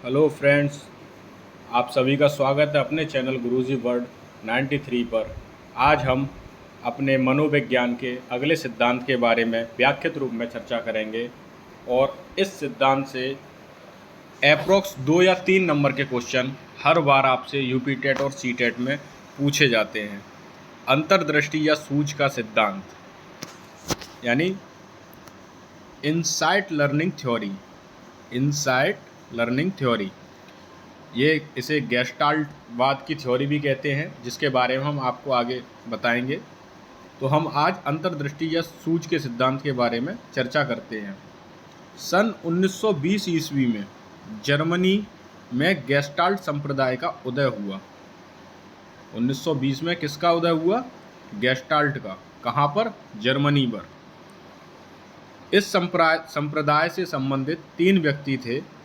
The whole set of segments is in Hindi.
हेलो फ्रेंड्स, आप सभी का स्वागत है अपने चैनल गुरुजी वर्ल्ड 93 पर। आज हम अपने मनोविज्ञान के अगले सिद्धांत के बारे में व्याख्यात रूप में चर्चा करेंगे और इस सिद्धांत से अप्रोक्स 2 या 3 नंबर के क्वेश्चन हर बार आपसे यूपी टेट और सी टेट में पूछे जाते हैं। अंतर्दृष्टि या सूझ का सिद्धांत यानी इनसाइट लर्निंग थ्योरी, ये इसे गेस्टाल्टवाद की थ्योरी भी कहते हैं, जिसके बारे में हम आपको आगे बताएंगे। तो हम आज अंतर्दृष्टि या सूझ के सिद्धांत के बारे में चर्चा करते हैं। सन 1920 ईस्वी में जर्मनी में गेस्टाल्ट संप्रदाय का उदय हुआ। 1920 में किसका उदय हुआ? गेस्टाल्ट का। कहाँ पर? जर्मनी पर। इस संप्रदाय से संबंधित 3 व्यक्ति थे।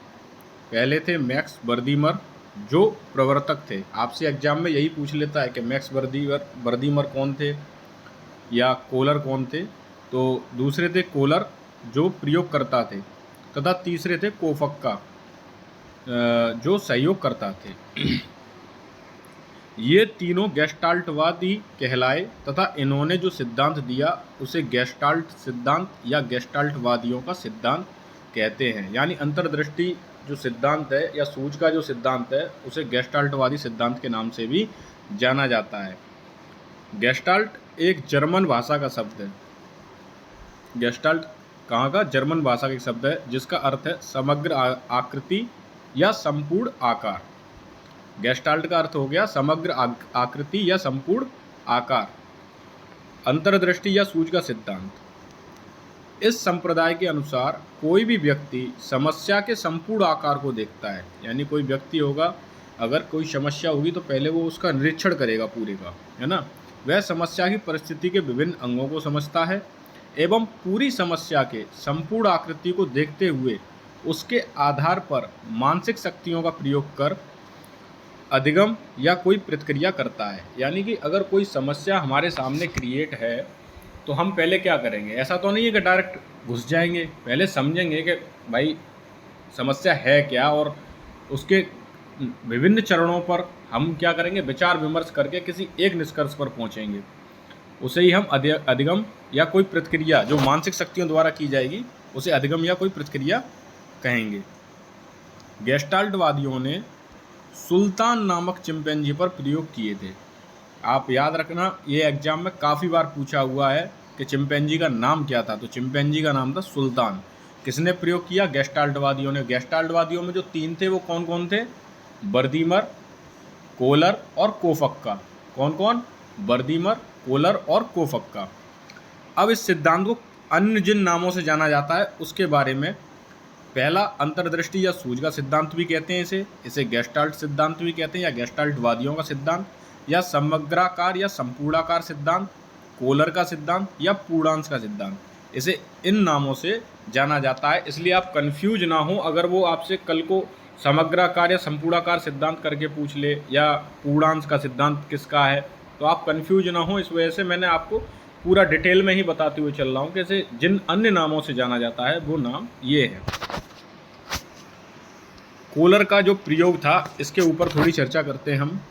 पहले थे मैक्स बर्दीमर, जो प्रवर्तक थे। आपसे एग्जाम में यही पूछ लेता है कि मैक्स बर्दीमर कौन थे या कोलर कौन थे। तो दूसरे थे कोलर, जो प्रयोगकर्ता थे, तथा तीसरे थे कोफक्का, जो सहयोगकर्ता थे। ये तीनों गेस्टाल्टवादी कहलाए तथा इन्होंने जो सिद्धांत दिया उसे गेस्टाल्ट सिद्धांत या गेस्टाल्टवादियों का सिद्धांत कहते हैं। यानी अंतर्दृष्टि जो सिद्धांत है या सूझ का जो सिद्धांत है उसे गेस्टाल्टवादी सिद्धांत के नाम से भी जाना जाता है। गेस्टाल्ट एक जर्मन भाषा का शब्द है। गेस्टाल्ट कहाँ का? जर्मन भाषा का शब्द है, जिसका अर्थ है समग्र आकृति या संपूर्ण आकार। गेस्टाल्ट का अर्थ हो गया समग्र आकृति या संपूर्ण आकार। अंतर्दृष्टि या सूझ का सिद्धांत, इस संप्रदाय के अनुसार कोई भी व्यक्ति समस्या के संपूर्ण आकार को देखता है। यानी कोई व्यक्ति होगा, अगर कोई समस्या होगी तो पहले वो उसका निरीक्षण करेगा पूरे का, है ना। वह समस्या की परिस्थिति के विभिन्न अंगों को समझता है एवं पूरी समस्या के संपूर्ण आकृति को देखते हुए उसके आधार पर मानसिक शक्तियों का प्रयोग कर अधिगम या कोई प्रतिक्रिया करता है। यानी कि अगर कोई समस्या हमारे सामने क्रिएट है तो हम पहले क्या करेंगे? ऐसा तो नहीं है कि डायरेक्ट घुस जाएंगे, पहले समझेंगे कि भाई समस्या है क्या, और उसके विभिन्न चरणों पर हम क्या करेंगे? विचार विमर्श करके किसी एक निष्कर्ष पर पहुंचेंगे। उसे ही हम अधिगम या कोई प्रतिक्रिया जो मानसिक शक्तियों द्वारा की जाएगी उसे अधिगम या कोई प्रतिक्रिया कहेंगे। गेस्टाल्टवादियों ने सुल्तान नामक चिंपैंजी पर प्रयोग किए थे। आप याद रखना, ये एग्जाम में काफ़ी बार पूछा हुआ है कि चिंपैंजी का नाम क्या था। तो चिंपैंजी का नाम था सुल्तान। किसने प्रयोग किया? गेस्टाल्टवादियों ने। गेस्टाल्टवादियों में जो 3 थे वो कौन कौन थे? बर्दीमर, कोलर और कोफक्का। कौन कौन? बर्दीमर, कोलर और कोफक्का। अब इस सिद्धांत को अन्य जिन नामों से जाना जाता है उसके बारे में, पहला अंतर्दृष्टि या सूझ का सिद्धांत भी कहते हैं इसे गेस्टाल्ट सिद्धांत भी कहते हैं, या गेस्टाल्टवादियों का सिद्धांत, या समग्राकार या संपूर्णाकार सिद्धांत, कोलर का सिद्धांत, या पूर्णांश का सिद्धांत। इसे इन नामों से जाना जाता है। इसलिए आप कंफ्यूज ना हो। अगर वो आपसे कल को समग्राकार या संपूर्णाकार सिद्धांत करके पूछ ले या पूर्णांश का सिद्धांत किसका है, तो आप कंफ्यूज ना हो। इस वजह से मैंने आपको पूरा डिटेल में ही बताते हुए चल रहा हूँ कि इसे जिन अन्य नामों से जाना जाता है वो नाम ये है। कोलर का जो प्रयोग था इसके ऊपर थोड़ी चर्चा करते हैं हम।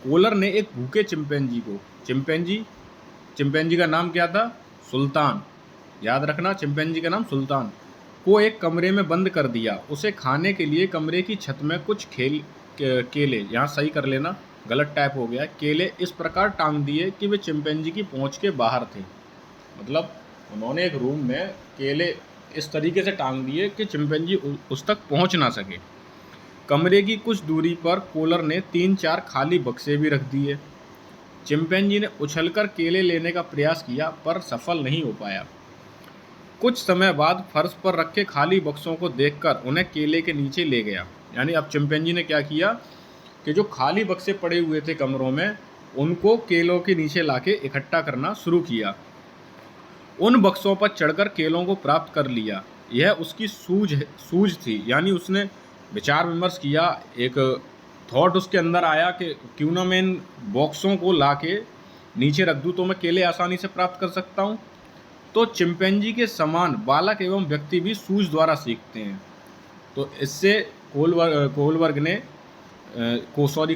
कोलर ने एक भूखे चिंपैंजी को, चिंपैंजी का नाम क्या था? सुल्तान। याद रखना, चिंपैंजी का नाम सुल्तान को एक कमरे में बंद कर दिया। उसे खाने के लिए कमरे की छत में कुछ केले, यहाँ सही कर लेना, गलत टाइप हो गया, केले इस प्रकार टांग दिए कि वे चिंपैंजी की पहुँच के बाहर थे। मतलब उन्होंने एक रूम में केले इस तरीके से टांग दिए कि चिंपैंजी उस तक पहुँच ना सके। कमरे की कुछ दूरी पर कोलर ने 3-4 खाली बक्से भी रख दिए। चिंपैंजी ने उछलकर केले लेने का प्रयास किया पर सफल नहीं हो पाया। कुछ समय बाद फर्श पर रखे खाली बक्सों को देखकर उन्हें केले के नीचे ले गया। यानी अब चिंपैंजी ने क्या किया कि जो खाली बक्से पड़े हुए थे कमरों में, उनको केलों के नीचे लाके इकट्ठा करना शुरू किया। उन बक्सों पर चढ़कर केलों को प्राप्त कर लिया। यह उसकी सूझ थी। यानी उसने विचार विमर्श किया, एक थॉट उसके अंदर आया कि क्यों ना मैं इन बॉक्सों को लाके नीचे रख दूँ तो मैं केले आसानी से प्राप्त कर सकता हूँ। तो चिंपैंजी के समान बालक एवं व्यक्ति भी सूझ द्वारा सीखते हैं। तो इससे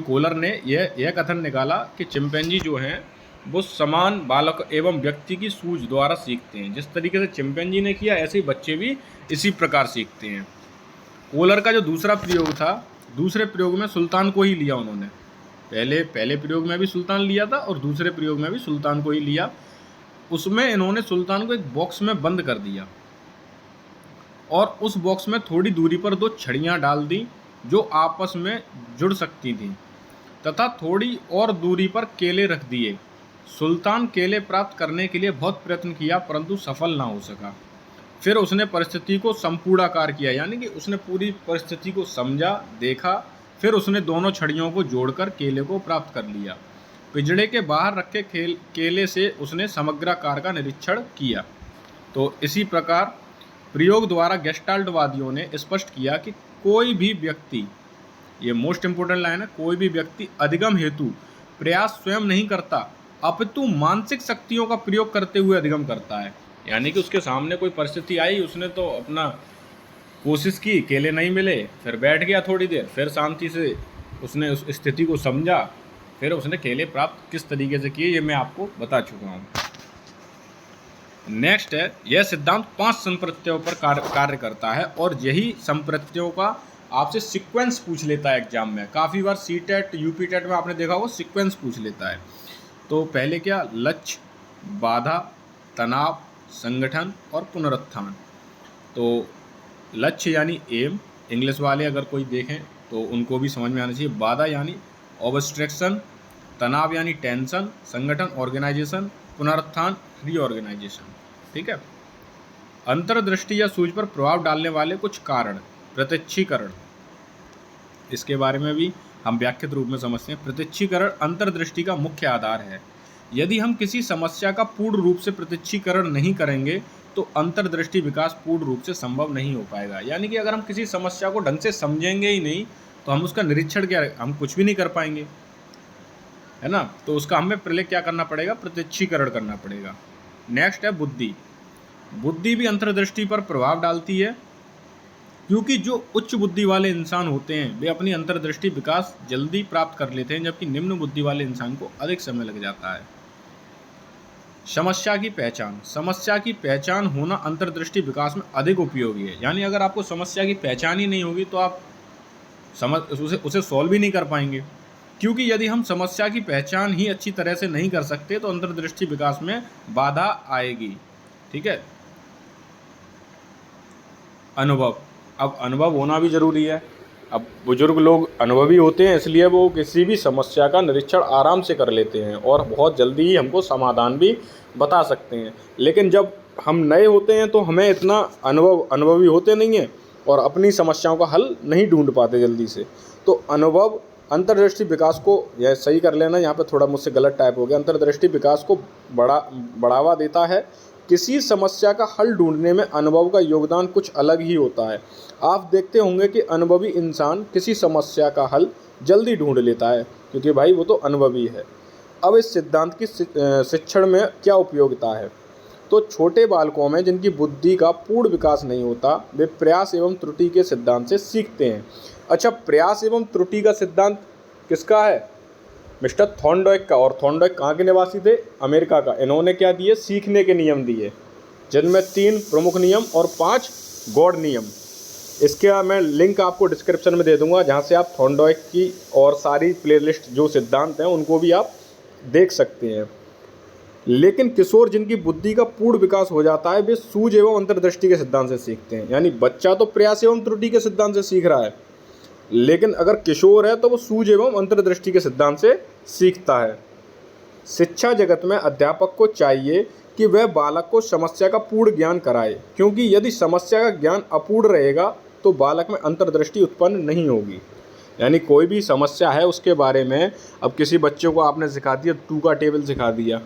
कोलर ने यह कथन निकाला कि चिंपैंजी जो हैं वो समान बालक एवं व्यक्ति की सूझ द्वारा सीखते हैं। जिस तरीके से चिंपैंजी ने किया, ऐसे ही बच्चे भी इसी प्रकार सीखते हैं। कोलर का जो दूसरा प्रयोग था, दूसरे प्रयोग में सुल्तान को ही लिया उन्होंने। पहले प्रयोग में भी सुल्तान लिया था और दूसरे प्रयोग में भी सुल्तान को ही लिया। उसमें इन्होंने सुल्तान को एक बॉक्स में बंद कर दिया और उस बॉक्स में थोड़ी दूरी पर 2 छड़ियाँ डाल दी जो आपस में जुड़ सकती थीं, तथा थोड़ी और दूरी पर केले रख दिए। सुल्तान केले प्राप्त करने के लिए बहुत प्रयत्न किया परंतु सफल ना हो सका। फिर उसने परिस्थिति को संपूर्णाकार किया, यानी कि उसने पूरी परिस्थिति को समझा, देखा, फिर उसने दोनों छड़ियों को जोड़कर केले को प्राप्त कर लिया। पिंजड़े के बाहर रखे केले से उसने समग्राकार का निरीक्षण किया। तो इसी प्रकार प्रयोग द्वारा गेस्टाल्टवादियों ने स्पष्ट किया कि कोई भी व्यक्ति, ये मोस्ट इंपोर्टेंट लाइन है, कोई भी व्यक्ति अधिगम हेतु प्रयास स्वयं नहीं करता अपितु मानसिक शक्तियों का प्रयोग करते हुए अधिगम करता है। यानी कि उसके सामने कोई परिस्थिति आई, उसने तो अपना कोशिश की, केले नहीं मिले, फिर बैठ गया थोड़ी देर, फिर शांति से उसने उस स्थिति को समझा, फिर उसने केले प्राप्त किस तरीके से किए, ये मैं आपको बता चुका हूँ। नेक्स्ट है, यह सिद्धांत 5 संप्रत्ययों पर कार्य करता है और यही संप्रत्ययों का आपसे सीक्वेंस पूछ लेता है एग्जाम में। काफ़ी बार सीटेट, यूपीटेट में आपने देखा होगा सीक्वेंस पूछ लेता है। तो पहले क्या, लक्ष्य, बाधा, तनाव, संगठन और पुनरुत्थान। तो लक्ष्य यानी एम, इंग्लिश वाले अगर कोई देखें तो उनको भी समझ में आना चाहिए। बाधा यानी ऑब्स्ट्रक्शन, तनाव यानी टेंशन, संगठन ऑर्गेनाइजेशन, पुनरुत्थान रीऑर्गेनाइजेशन। ठीक है। अंतर्दृष्टि या सूझ पर प्रभाव डालने वाले कुछ कारण, प्रत्यक्षीकरण, इसके बारे में भी हम व्याख्यात रूप में समझते हैं। प्रत्यक्षीकरण अंतर्दृष्टि का मुख्य आधार है। यदि हम किसी समस्या का पूर्ण रूप से प्रत्यक्षीकरण नहीं करेंगे तो अंतर्दृष्टि विकास पूर्ण रूप से संभव नहीं हो पाएगा। यानी कि अगर हम किसी समस्या को ढंग से समझेंगे ही नहीं तो हम उसका निरीक्षण क्या, हम कुछ भी नहीं कर पाएंगे, है ना। तो उसका हमें पहले क्या करना पड़ेगा, प्रत्यक्षीकरण करना पड़ेगा। नेक्स्ट है बुद्धि। बुद्धि भी अंतर्दृष्टि पर प्रभाव डालती है, क्योंकि जो उच्च बुद्धि वाले इंसान होते हैं वे अपनी अंतर्दृष्टि विकास जल्दी प्राप्त कर लेते हैं, जबकि निम्न बुद्धि वाले इंसान को अधिक समय लग जाता है। समस्या की पहचान। समस्या की पहचान होना अंतर्दृष्टि विकास में अधिक उपयोगी है। यानी अगर आपको समस्या की पहचान ही नहीं होगी तो आप उसे सॉल्व भी नहीं कर पाएंगे, क्योंकि यदि हम समस्या की पहचान ही अच्छी तरह से नहीं कर सकते तो अंतर्दृष्टि विकास में बाधा आएगी। ठीक है। अनुभव। अब अनुभव होना भी जरूरी है। अब बुजुर्ग लोग अनुभवी होते हैं, इसलिए वो किसी भी समस्या का निरीक्षण आराम से कर लेते हैं और बहुत जल्दी ही हमको समाधान भी बता सकते हैं। लेकिन जब हम नए होते हैं तो हमें इतना अनुभवी होते नहीं हैं और अपनी समस्याओं का हल नहीं ढूंढ पाते जल्दी से। तो अनुभव अंतर्दृष्टि विकास को, यह सही कर लेना, यहाँ पे थोड़ा मुझसे गलत टाइप हो गया, अंतर्दृष्टि विकास को बढ़ावा देता है। किसी समस्या का हल ढूंढने में अनुभव का योगदान कुछ अलग ही होता है। आप देखते होंगे कि अनुभवी इंसान किसी समस्या का हल जल्दी ढूंढ लेता है, क्योंकि भाई वो तो अनुभवी है। अब इस सिद्धांत की शिक्षण में क्या उपयोगिता है, तो छोटे बालकों में जिनकी बुद्धि का पूर्ण विकास नहीं होता वे प्रयास एवं त्रुटि के सिद्धांत से सीखते हैं। अच्छा, प्रयास एवं त्रुटि का सिद्धांत किसका है, मिस्टर थॉर्नडाइक का। और थॉर्नडाइक कहाँ के निवासी थे, अमेरिका का। इन्होंने क्या दिए, सीखने के नियम दिए, जिनमें 3 प्रमुख नियम और 5 गॉड नियम। इसके मैं लिंक आपको डिस्क्रिप्शन में दे दूंगा, जहाँ से आप थॉर्नडाइक की और सारी प्लेलिस्ट जो सिद्धांत हैं उनको भी आप देख सकते हैं। लेकिन किशोर जिनकी बुद्धि का पूर्ण विकास हो जाता है वे सूझ एवं अंतर्दृष्टि के सिद्धांत से सीखते हैं। यानी बच्चा तो प्रयास एवं त्रुटि के सिद्धांत से सीख रहा है, लेकिन अगर किशोर है तो वो सूझ एवं अंतर्दृष्टि के सिद्धांत से सीखता है। शिक्षा जगत में अध्यापक को चाहिए कि वह बालक को समस्या का पूर्ण ज्ञान कराए, क्योंकि यदि समस्या का ज्ञान अपूर्ण रहेगा तो बालक में अंतर्दृष्टि उत्पन्न नहीं होगी। यानी कोई भी समस्या है उसके बारे में, अब किसी बच्चे को आपने सिखा दिया 2 का टेबल सिखा दिया,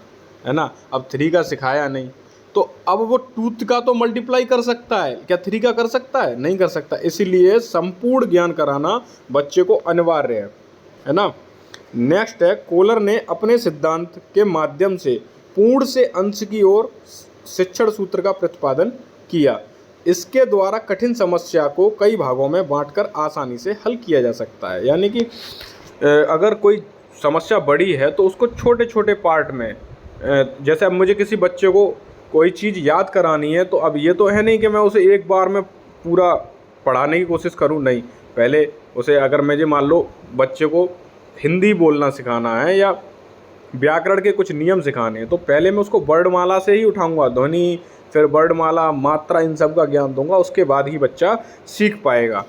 है ना, अब 3 का सिखाया नहीं, तो अब वो 2 का तो मल्टीप्लाई कर सकता है, क्या 3 का कर सकता है, नहीं कर सकता। इसीलिए संपूर्ण ज्ञान कराना बच्चे को अनिवार्य है ना। नेक्स्ट है, कोलर ने अपने सिद्धांत के माध्यम से पूर्ण से अंश की ओर शिक्षण सूत्र का प्रतिपादन किया। इसके द्वारा कठिन समस्या को कई भागों में बांटकर आसानी से हल किया जा सकता है। यानी कि अगर कोई समस्या बड़ी है तो उसको छोटे छोटे पार्ट में, जैसे अब मुझे किसी बच्चे को कोई चीज़ याद करानी है तो अब ये तो है नहीं कि मैं उसे एक बार में पूरा पढ़ाने की कोशिश करूं, नहीं, पहले उसे, अगर मुझे मान लो बच्चे को हिंदी बोलना सिखाना है या व्याकरण के कुछ नियम सिखाने हैं, तो पहले मैं उसको वर्णमाला से ही उठाऊंगा, ध्वनि, फिर वर्णमाला, मात्रा, इन सब का ज्ञान दूंगा, उसके बाद ही बच्चा सीख पाएगा।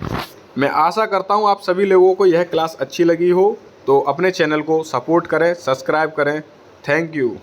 मैं आशा करता हूँ आप सभी लोगों को यह क्लास अच्छी लगी हो, तो अपने चैनल को सपोर्ट करें, सब्सक्राइब करें। Thank you.